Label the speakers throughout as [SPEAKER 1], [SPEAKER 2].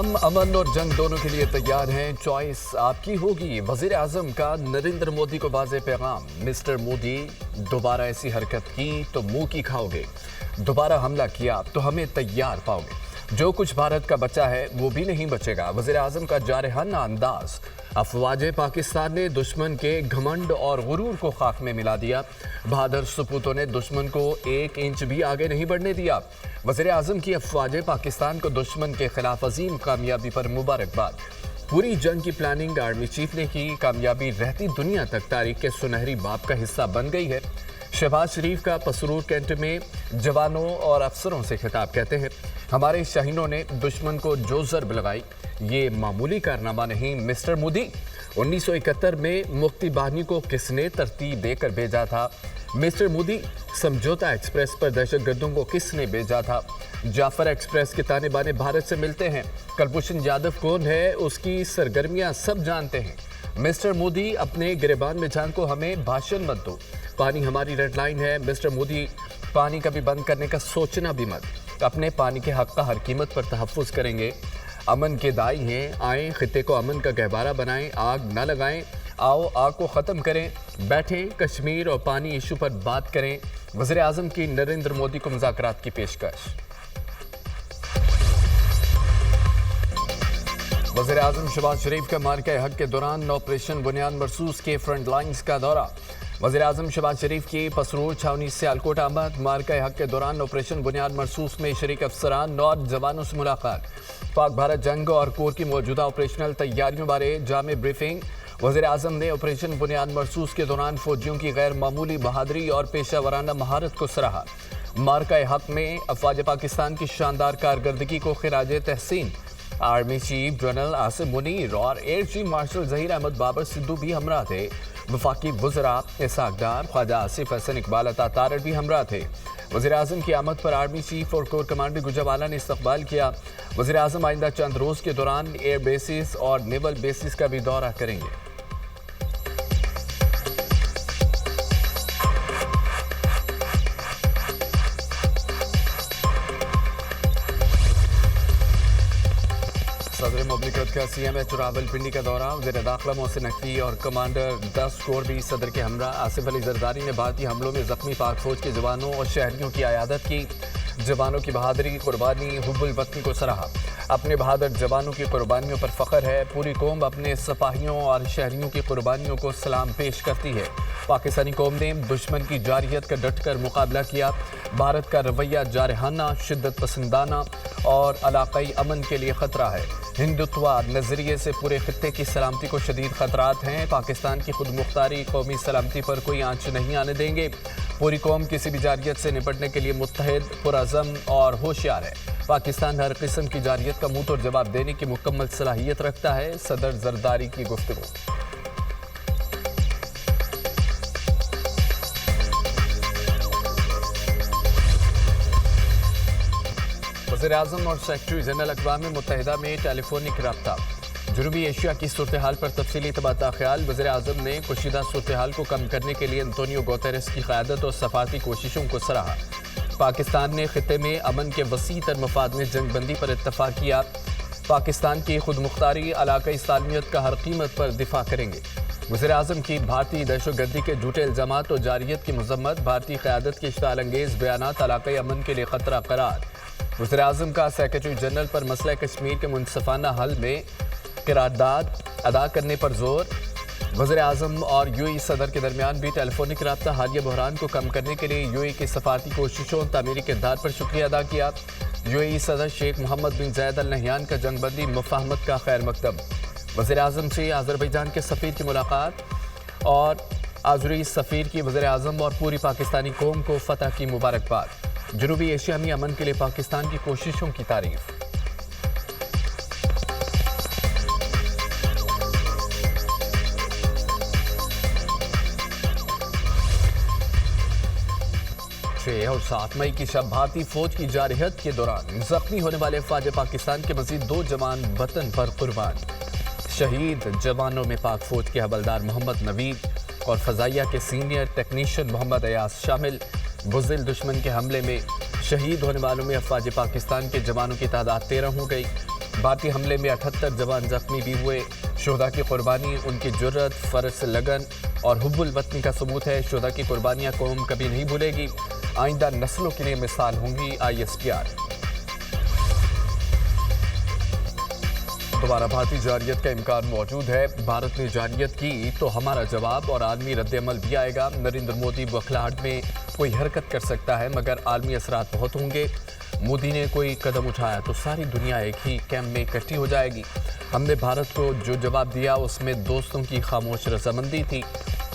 [SPEAKER 1] हम अमन और जंग दोनों के लिए तैयार हैं, चॉइस आपकी होगी। वजीर आजम का नरेंद्र मोदी को वाज़ेह पैगाम। मिस्टर मोदी, दोबारा ऐसी हरकत की तो मुंह की खाओगे, दोबारा हमला किया तो हमें तैयार पाओगे। जो कुछ भारत का बचा है वो भी नहीं बचेगा। वजीर आजम का जारहाना अंदाज। अफवाज पाकिस्तान ने दुश्मन के घमंड और गुरूर को खाक में मिला दिया। बहादुर सपूतों ने दुश्मन को 1 इंच भी आगे नहीं बढ़ने दिया। वज़ीर आज़म की अफवाज पाकिस्तान को दुश्मन के खिलाफ अजीम कामयाबी पर मुबारकबाद। पूरी जंग की प्लानिंग आर्मी चीफ ने की। कामयाबी रहती दुनिया तक तारीख के सुनहरी बाब का हिस्सा बन गई है। शहबाज शरीफ का पसरूर कैंट में जवानों और अफसरों से खिताब। कहते हैं, हमारे शाहीनों ने दुश्मन को जो ज़रब लगाई ये मामूली कारनामा नहीं। मिस्टर मोदी, 1971 में मुक्ति बाहिनी को किसने तरतीब देकर भेजा था? मिस्टर मोदी, समझौता एक्सप्रेस पर दहशतगर्दों को किसने भेजा था? जाफर एक्सप्रेस के ताने बाने भारत से मिलते हैं। कुलभूषण यादव कौन है, उसकी सरगर्मियां सब जानते हैं। मिस्टर मोदी, अपने गिरबान में झांको, हमें भाषण मत दो। पानी हमारी रेड लाइन है। मिस्टर मोदी, पानी कभी बंद करने का सोचना भी मत। अपने पानी के हक का हर कीमत पर तहफ़्फ़ुज़ करेंगे। अमन के दाई हैं, आएँ खित्ते को अमन का गहवारा बनाएं, आग न लगाएं, आओ आग को ख़त्म करें, बैठें कश्मीर और पानी इशू पर बात करें। वज़ीर आज़म की नरेंद्र मोदी को मुज़ाकरात की पेशकश। वज़ीर आज़म शहबाज शरीफ का मार्का हक के दौरान ऑपरेशन बुनियाद मरसूस के फ्रंट लाइन्स का दौरा। वज़ीर आज़म शहबाज शरीफ की पसरूर छावनी सियालकोट आमद। मार्का हक के दौरान ऑपरेशन बुनियाद मरसूस में शरीक अफसरान और जवानों से मुलाकात। पाक भारत जंग और कोर की मौजूदा ऑपरेशनल तैयारियों बारे जामे ब्रीफिंग। वज़ीर आज़म ने ऑपरेशन बुनियाद मरसूस के दौरान फौजियों की गैर मामूली बहादुरी और पेशा वराना महारत को सराहा। मार्का हक में अफवाज पाकिस्तान की शानदार कारकर्दगी को खिराज तहसीन। Army chief general Asim Munir और air chief marshal Zaheer Ahmed Babar Sidhu भी हमरा थे। वफाकी वज़रा इसहाक डार, ख्वाजा आसिफ हसन, इकबाल अता तारड़ भी हमरा थे। वज़ीर आज़म की आमद पर आर्मी चीफ और कोर कमांडर गुजरावाला ने इस्तकबाल किया। वज़ीर आज़म आइंदा चंद रोज़ के दौरान एयर बेसिस और नेवल बेसिस का भी दौरा करेंगे। सदर मुमलिकत का CMH रावलपिंडी का दौरा। वज़ीर दाखिला मोहसिन नकवी और कमांडर 10 कोर भी सदर के हमरा। आसिफ अली जरदारी ने भारतीय हमलों में जख्मी पाक फौज के जवानों और शहरियों की आयादत की। जवानों की बहादुरी, कुर्बानी, हुब्बुल वतन को सराहा। अपने बहादुर जवानों की कुर्बानियों पर फ़ख्र है। पूरी कौम अपने सिपाहियों और शहरियों की कुर्बानियों को सलाम पेश करती है। पाकिस्तानी कौम ने दुश्मन की जारहियत का डटकर मुकाबला किया। भारत का रवैया जारहाना, शिद्दत पसंदाना और इलाक़ाई अमन के लिए ख़तरा है। हिंदुत्वा नज़रिए से पूरे खित्ते की सलामती को शदीद ख़तरात हैं। पाकिस्तान की खुद मुख्तारी, कौमी सलामती पर कोई आंच नहीं आने देंगे। पूरी कौम किसी भी जारहियत से निपटने के लिए मुत्तहिद, पुरअज़म और होशियार है। पाकिस्तान हर किस्म की जारहियत का मुंह तोड़ जवाब देने की मुकम्मल सलाहियत रखता है। सदर जरदारी की गुफ्तगू। वज़ीर आज़म और सेक्रेटरी जनरल अक़वाम मुत्तहिदा में टेलीफोनिक रब्ता। जनूबी एशिया की सूरत हाल पर तफसीली तबादला ख्याल। वज़ीर आज़म ने कुशीदा सूरत हाल को कम करने के लिए एंटोनियो गुतेरेस की क़यादत और सफारती कोशिशों को सराहा। पाकिस्तान ने खित्ते में अमन के वसी तर मफाद में जंग बंदी पर इत्तफ़ाक़ किया। पाकिस्तान की खुद मुख्तारी, इलाक़ाई सालमियत का हर कीमत पर दिफा करेंगे। वज़ीर आज़म की भारतीय दहशतगर्दी के झूठे इल्ज़ामात और जारहियत की मज़म्मत। भारतीय क़यादत के इश्ताल अंगेज़ बयानात इलाक़ाई अमन के लिए ख़तरा करार। वज़ीर आज़म का सेक्रेटरी जनरल पर मसला कश्मीर के मुनसिफ़ाना हल में करारदाद अदा करने पर जोर। वज़ीर आज़म और UAE सदर के दरमियान भी टेलीफोनिक रब्ता। हालिया बहरान को कम करने के लिए UAE की सफारती कोशिशों, तामीरी किरदार पर शुक्रिया अदा किया। UAE सदर शेख मोहम्मद बिन ज़ायद अल नहयान का जंगबंदी मुफ़ाहमत का खैर मकदम। वज़ीर आज़म से अज़रबैजान के सफ़ीर की मुलाकात और आज़ुरी सफ़ीर की वज़ीर आज़म और पूरी पाकिस्तानी कौम को फ़तह की मुबारकबाद। जनूबी एशिया में अमन के लिए पाकिस्तान की कोशिशों की तारीफ। और 7 मई की शब भारतीय फौज की जारहियत के दौरान जख्मी होने वाले अफवाज पाकिस्तान के मजीद 2 जवान वतन पर कुर्बान। शहीद जवानों में पाक फौज के हवलदार मोहम्मद नवीद और फ़ज़ाइया के सीनियर टेक्नीशियन मोहम्मद अयास शामिल। बुज़दिल दुश्मन के हमले में शहीद होने वालों में अफवाज पाकिस्तान के जवानों की तादाद 13 हो गई। भारतीय हमले में 78 जवान जख्मी भी हुए। शोहदा की कुर्बानी उनकी जुर्रत, फर्ज, लगन और हुब्बुल वतनी का सबूत है। शोहदा की कुर्बानियां कौम कभी नहीं भूलेगी, आइंदा नस्लों के लिए मिसाल होंगी। ISPR। दोबारा भारतीय जारियत का इम्कान मौजूद है। भारत ने जारियत की तो हमारा जवाब और आलमी रद्द-ए-अमल भी आएगा। नरेंद्र मोदी बौखलाहट में कोई हरकत कर सकता है, मगर आलमी असरात बहुत होंगे। मोदी ने कोई कदम उठाया तो सारी दुनिया एक ही कैंप में इकट्ठी हो जाएगी। हमने भारत को जो जवाब दिया उसमें दोस्तों की खामोश रजामंदी थी।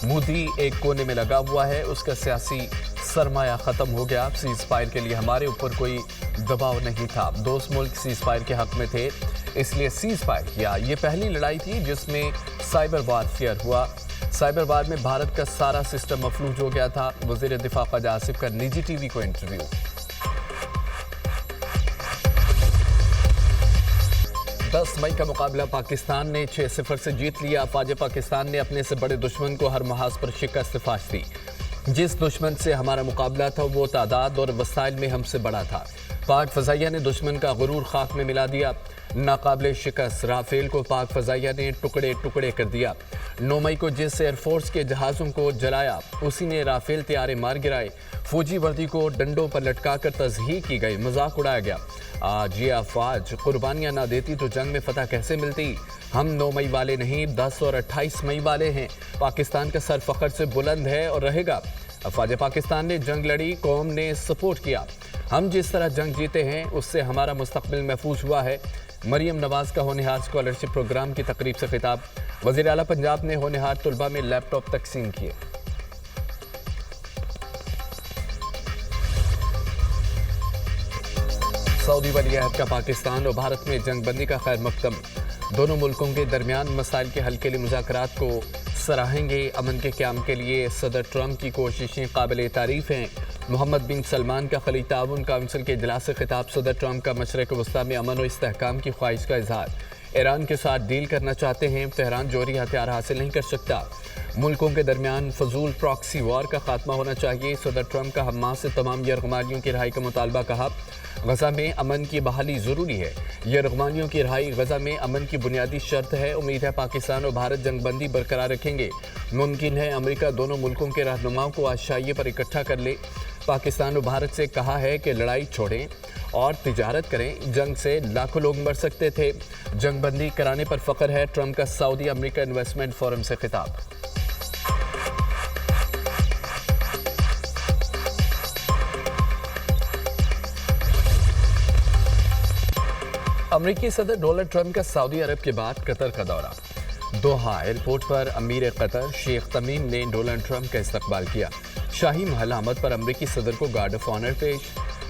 [SPEAKER 1] मोदी एक कोने में लगा हुआ है, उसका सियासी सरमाया ख़त्म हो गया। सीज फायर के लिए हमारे ऊपर कोई दबाव नहीं था। दोस्त मुल्क सीज फायर के हक में थे, इसलिए सीज फायर किया। ये पहली लड़ाई थी जिसमें साइबर वारफेयर हुआ। साइबर वार में भारत का सारा सिस्टम मफलूज हो गया था। वज़ीर दिफा ख्वाजा आसिफ का निजी टीवी को इंटरव्यू। 10 मई का मुकाबला पाकिस्तान ने 6-0 से जीत लिया। फ़ौज पाकिस्तान ने अपने से बड़े दुश्मन को हर महाज पर शिकस्त फाश दी। जिस दुश्मन से हमारा मुकाबला था वो तादाद और वसाइल में हमसे बड़ा था। पाक फ़ज़ाइया ने दुश्मन का गुरूर खाक में मिला दिया। नाकाबिले शिकस्त राफेल को पाक फ़ज़ाइया ने टुकड़े टुकड़े कर दिया। 9 मई को जिस एयरफोर्स के जहाज़ों को जलाया उसी ने राफेल तैयारे मार गिराए। फौजी वर्दी को डंडों पर लटका कर तज़हीक की गई, मजाक उड़ाया गया। आज ये अफवाज कुर्बानियाँ ना देती तो जंग में फतह कैसे मिलती। हम 9 मई वाले नहीं, 10 और 28 मई वाले हैं। पाकिस्तान का सर फ़ख्र से बुलंद है और रहेगा। फ़ौज पाकिस्तान ने जंग लड़ी, कौम ने सपोर्ट किया। हम जिस तरह जंग जीते हैं उससे हमारा मुस्तक़बिल महफूज हुआ है। मरियम नवाज़ का होनहार स्कॉलरशिप प्रोग्राम की तकरीब से खिताब। वज़ीर आला पंजाब ने होनहार तलबा में लैपटॉप तकसीम किए। सऊदी वलीअहद का पाकिस्तान और भारत में जंग बंदी का खैर मकदम। दोनों मुल्कों के दरमियान मसाइल के हल के लिए मुज़ाकरात को सराहेंगे। अमन के क़याम के लिए सदर ट्रंप की कोशिशें काबिल तारीफ़ हैं। मोहम्मद बिन सलमान का खलीज ताउन काउंसिल के इजलास से खिताब। सदर ट्रंप का मशरक़ वस्ता में अमन और इस्तेहकाम की ख्वाहिश का इजहार। ईरान के साथ डील करना चाहते हैं, तेहरान जोहरी हथियार हासिल नहीं कर सकता। मुल्कों के दरमियान फजूल प्रॉक्सी वॉर का खात्मा होना चाहिए। सदर ट्रंप का हमास से तमाम यरगमानियों की रिहाई का मुतालबा कहा। गजा में अमन की बहाली ज़रूरी है। यरगमानियों की रिहाई गजा में अमन की बुनियादी शर्त है। उम्मीद है पाकिस्तान और भारत जंगबंदी बरकरार रखेंगे। मुमकिन है अमेरिका दोनों मुल्कों के रहनुमाओं को आशाइये पर इकट्ठा कर ले। पाकिस्तान और भारत से कहा है कि लड़ाई छोड़ें और तिजारत करें। जंग से लाखों लोग मर सकते थे, जंगबंदी कराने पर फ़ख्र है। ट्रंप का सऊदी अमेरिका इन्वेस्टमेंट फोरम से खिताब। अमेरिकी सदर डोनाल्ड ट्रंप का सऊदी अरब के बाद कतर का दौरा। दोहा एयरपोर्ट पर अमीर कतर शेख तमीम ने डोनाल्ड ट्रंप का इस्तकबाल किया। शाही महल आमद पर अमेरिकी सदर को गार्ड ऑफ ऑनर पेश।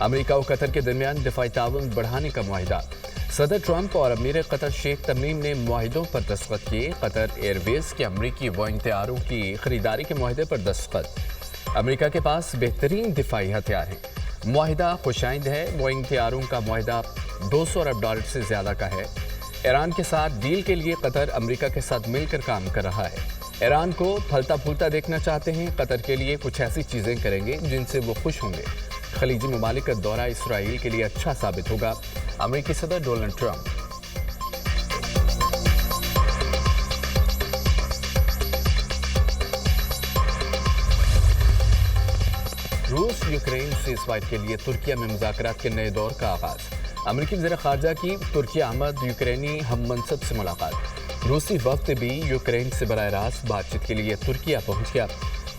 [SPEAKER 1] अमेरिका और कतर के दरमियान दिफाई ताउन बढ़ाने का मुआहिदा। सदर ट्रंप और अमीर कतर शेख तमीम ने मुआहिदों पर दस्तखत किए। कतर एयरवेज के अमेरिकी बोइंग तैयारों की खरीदारी के मुआहिदे पर दस्तखत। अमेरिका के पास बेहतरीन दिफाई हथियार हैं। मुआहिदा खुशाइंद है। बोइंग तैयारों का मुआहिदा 200 अरब डॉलर से ज़्यादा का है। ईरान के साथ डील के लिए कतर अमेरिका के साथ मिलकर काम कर रहा है। ईरान को फलता फूलता देखना चाहते हैं। कतर के लिए कुछ ऐसी चीज़ें करेंगे जिनसे वो खुश होंगे। खलीजी ममालिक का दौरा इसराइल के लिए अच्छा साबित होगा। अमेरिकी सदर डोनाल्ड ट्रंप। रूस यूक्रेन सीज़फायर के लिए तुर्किया में मुज़ाकरात के नए दौर का आगाज़। अमेरिकी वज़ीर ख़ारजा की तुर्की आमद। यूक्रेनी हम मनसब से मुलाकात। रूसी वफ्द भी यूक्रेन से बराह रास्त बातचीत के लिए तुर्किया पहुंच गया।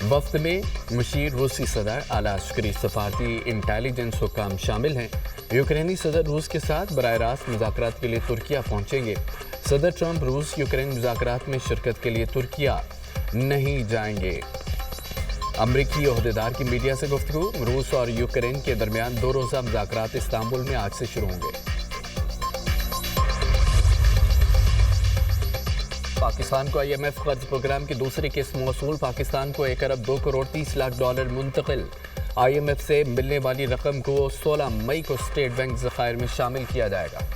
[SPEAKER 1] वफ्द में मुशीर, रूसी सदर, आला अस्करी, सफारती, इंटेलिजेंस हुकाम शामिल हैं। यूक्रेनी सदर रूस के साथ बराह रास्त मुज़ाकरात के लिए तुर्किया पहुंचेंगे। सदर ट्रंप रूस यूक्रेन मुज़ाकरात में शिरकत के लिए तुर्किया नहीं जाएंगे। अमरीकी ओहदेदार की मीडिया से गुफ्तगू। रूस और यूक्रेन के दरमियान 2 रोज़ा मुज़ाकरात इस्तांबुल में आज से शुरू होंगे। पाकिस्तान को IMF कर्ज प्रोग्राम की दूसरी किस्त मौसूल। पाकिस्तान को 1 अरब 2 करोड़ 30 लाख डॉलर मुंतकिल। IMF से मिलने वाली रकम को 16 मई को स्टेट बैंक ज़खायर में शामिल किया जाएगा।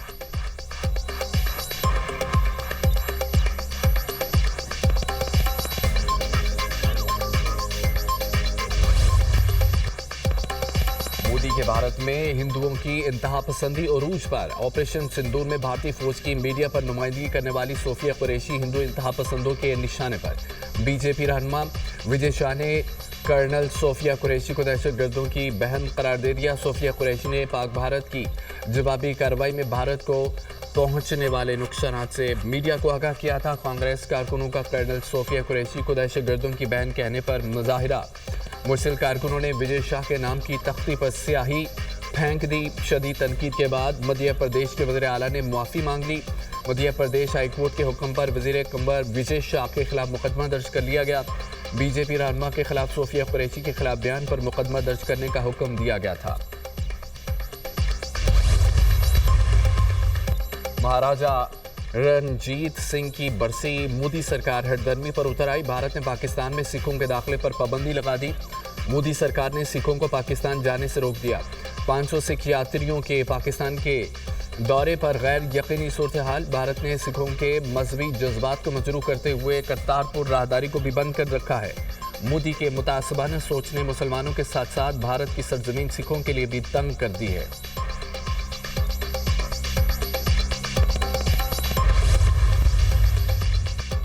[SPEAKER 1] मोदी के भारत में हिंदुओं की इंतहा पसंदी उरूज पर। ऑपरेशन सिंदूर में भारतीय फौज की मीडिया पर नुमाइंदगी करने वाली सोफिया कुरैशी हिंदू इंतहा पसंदों के निशाने पर। बीजेपी रहनुमा विजय शाह ने कर्नल सोफिया कुरैशी को दहशतगर्दों की बहन करार दे दिया। सोफिया कुरैशी ने पाक भारत की जवाबी कार्रवाई में भारत को पहुंचने वाले नुकसान से मीडिया को आगाह किया था। कांग्रेस कारकुनों का कर्नल सोफिया कुरैशी को दहशतगर्दों की बहन कहने पर मुजाहिरा। मुस्लिम कारकुनों ने विजय शाह के नाम की तख्ती पर स्याही फेंक दी। शदीद तनकीद के बाद मध्य प्रदेश के वज़ीर आला ने मुआफ़ी मांग ली। मध्य प्रदेश हाई कोर्ट के हुक्म पर वज़ीर कंबर विजय शाह के खिलाफ मुकदमा दर्ज कर लिया गया। बीजेपी रहनुमा के खिलाफ सोफिया कुरैशी के खिलाफ बयान पर मुकदमा दर्ज करने का हुक्म दिया गया था। महाराजा रणजीत सिंह की बरसी। मोदी सरकार हठधर्मी पर उतर आई। भारत ने पाकिस्तान में सिखों के दाखिले पर पाबंदी लगा दी। मोदी सरकार ने सिखों को पाकिस्तान जाने से रोक दिया। 500 सिख यात्रियों के पाकिस्तान के दौरे पर गैर यकीनी सूरत हाल। भारत ने सिखों के मजहबी जज्बात को मजरूह करते हुए करतारपुर राहदारी को भी बंद कर रखा है। मोदी के मुतासबाना सोच ने मुसलमानों के साथ साथ भारत की सरजमीन सिखों के लिए भी तंग कर दी है।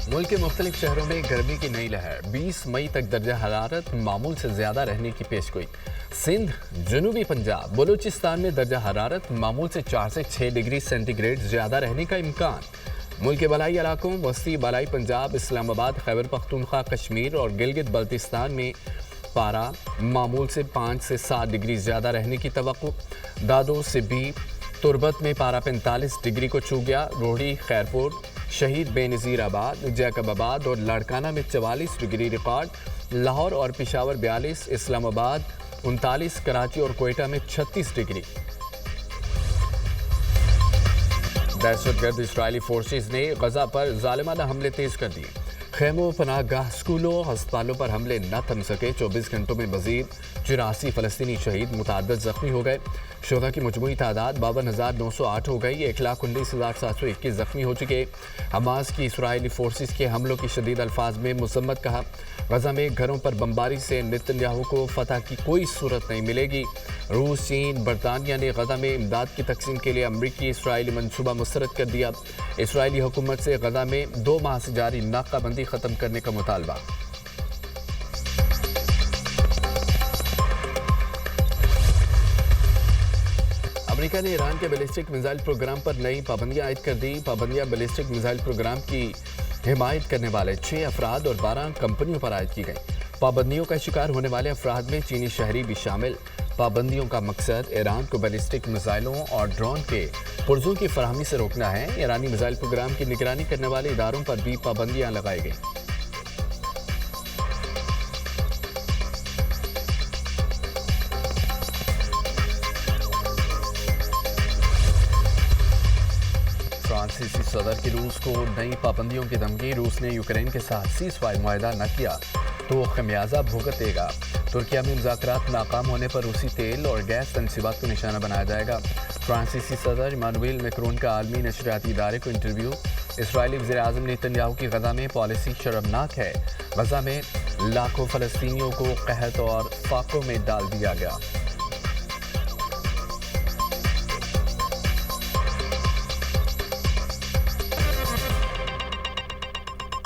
[SPEAKER 1] मुल्क के मुख्तलिफ शहरों में गर्मी की नई लहर। 20 मई तक दर्जा हरारत मामूल से ज्यादा रहने की पेशगोई। सिंध, जनूबी पंजाब, बलूचिस्तान में दर्जा हरारत मामूल से 4 से 6 डिग्री सेंटीग्रेड ज्यादा रहने का इम्कान। मुल्क के बलाई इलाकों वस्ती बलाई पंजाब, इस्लामाबाद, खैबर पख्तूनख्वा, कश्मीर और गिलगित बल्तिस्तान में पारा मामूल से 5 से 7 डिग्री ज्यादा रहने की तवक्को। दादो, सिब्बी, तुरबत में पारा 45 डिग्री को छू गया। रोहड़ी, खैरपुर, शहीद बेनज़ीराबाद, जैकबाबाद और लाड़काना में 44 डिग्री रिकॉर्ड। लाहौर और पेशावर 42, इस्लामाबाद 39, कराची और कोयटा में 36 डिग्री। दहशतगर्द इस्राइली फोर्सेस ने गजा पर जालिमाना हमले तेज कर दिए। खेमों, पनाहगाह, स्कूलों, अस्पतालों पर हमले न थम सके। 24 घंटों में मजीद 84 फ़लस्तीनी शहीद, मुतअद्दिद जख्मी हो गए। शुहदा की मजमूई तादाद 52,908 हो गई। 1,19,721 जख्मी हो चुके। हमास की इस्राइली फोर्सेस के हमलों की शदीद अल्फाज में मजम्मत कहा। गजा में घरों पर बमबारी से नेतन्याहू को फतह की कोई सूरत नहीं मिलेगी। रूस, चीन, बरतानिया ने गजा में इमदाद की तकसीम के लिए अमरीकी इसराइली मनसूबा मुस्तरद कर दिया। इसराइली हुकूमत से गजा में 2 माह से जारी नाकाबंदी ख़त्म करने का मुतालबा। अमेरिका ने ईरान के बैलिस्टिक मिसाइल प्रोग्राम पर नई पाबंदियां आयद कर दी। पाबंदियां बैलिस्टिक मिसाइल प्रोग्राम की हिमायत करने वाले 6 अफराद और 12 कंपनियों पर आयद की गई। पाबंदियों का शिकार होने वाले अफराद में चीनी शहरी भी शामिल। पाबंदियों का मकसद ईरान को बैलिस्टिक मिसाइलों और ड्रोन के पुर्जों की फराहमी से रोकना है। ईरानी मिसाइल प्रोग्राम की निगरानी करने वाले इदारों पर भी पाबंदियां लगाई गई। फ्रांसीसी सदर की रूस को नई पाबंदियों की धमकी। रूस ने यूक्रेन के साथ सीज़फायर मुआहदा न किया तो खमियाजा भुगतेगा। तुर्किया में मुज़ाकरात नाकाम होने पर रूसी तेल और गैस तनसीबात को निशाना बनाया जाएगा। फ्रांसीसी सदर इमानुएल मैक्रोन का आलमी नशरियाती इदारे को इंटरव्यू। इसराइली वज़ीर आज़म नेतन्याहू की गजा में पॉलिसी शर्मनाक है। गजा में लाखों फ़लस्तीनियों को कहत और फाकों में डाल दिया गया।